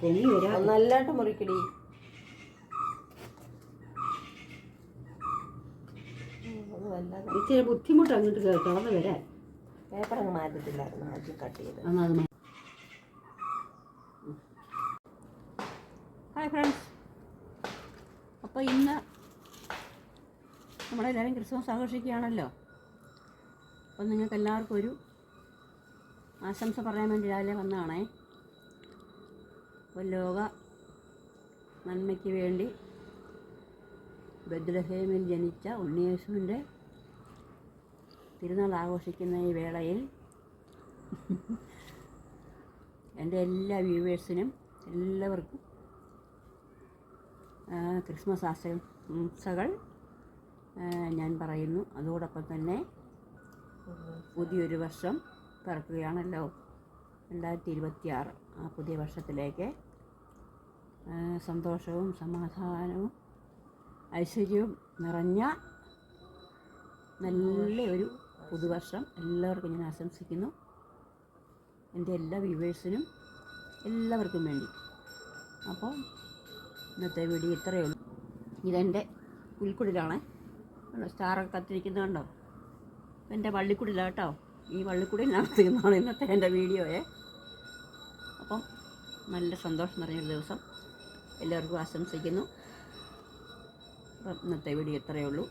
പൊങ്ങി വരാം. നല്ലതായിട്ട് മുറിക്കടി. ഇച്ചിരി ബുദ്ധിമുട്ട് അങ്ങോട്ട് തുറന്ന് വരാൻ. പേപ്പർ അങ്ങ് മാറ്റത്തില്ലായിരുന്നു ആദ്യം കട്ട് ചെയ്ത്. ഹായ് ഫ്രണ്ട്സ്, അപ്പോൾ ഇന്ന് നമ്മളെല്ലാവരും ക്രിസ്മസ് ആഘോഷിക്കുകയാണല്ലോ. അപ്പം നിങ്ങൾക്ക് എല്ലാവർക്കും ഒരു ആശംസ പറയാൻ വേണ്ടി രാവിലെ വന്നതാണേ. അപ്പോൾ ലോക നന്മയ്ക്ക് വേണ്ടി ബെത്ലഹേമിൽ ജനിച്ച ഉണ്ണിയേശുവിൻ്റെ തിരുനാൾ ആഘോഷിക്കുന്ന ഈ വേളയിൽ എൻ്റെ എല്ലാ വ്യൂവേഴ്സിനും എല്ലാവർക്കും ക്രിസ്മസ് ആശംസകൾ ഞാൻ പറയുന്നു. അതോടൊപ്പം തന്നെ പുതിയൊരു വർഷം പിറക്കുകയാണല്ലോ, 2026. ആ പുതിയ വർഷത്തിലേക്ക് സന്തോഷവും സമാധാനവും ഐശ്വര്യവും നിറഞ്ഞ നല്ലൊരു പുതുവർഷം എല്ലാവർക്കും ഞാൻ ആശംസിക്കുന്നു. എൻ്റെ എല്ലാ വ്യൂവേഴ്സിനും എല്ലാവർക്കും വേണ്ടി. അപ്പോൾ ഇന്നത്തെ വീഡിയോ ഇത്രയേ ഉള്ളൂ. ഇതെൻ്റെ പുൽക്കുടിലാണ്, സ്റ്റാറൊക്കെ കത്തിരിക്കുന്നത് കണ്ടോ. എൻ്റെ വള്ളിക്കുടിലാണ് കേട്ടോ. ഈ വള്ളിക്കുടിനകത്ത് നിന്നാണ് ഇന്നത്തെ എൻ്റെ വീഡിയോയെ. അപ്പം നല്ല സന്തോഷം നിറഞ്ഞൊരു ദിവസം എല്ലാവർക്കും ആശംസിക്കുന്നു. അപ്പം ഇന്നത്തെ വീഡിയോ ഇത്രയേ ഉള്ളൂ.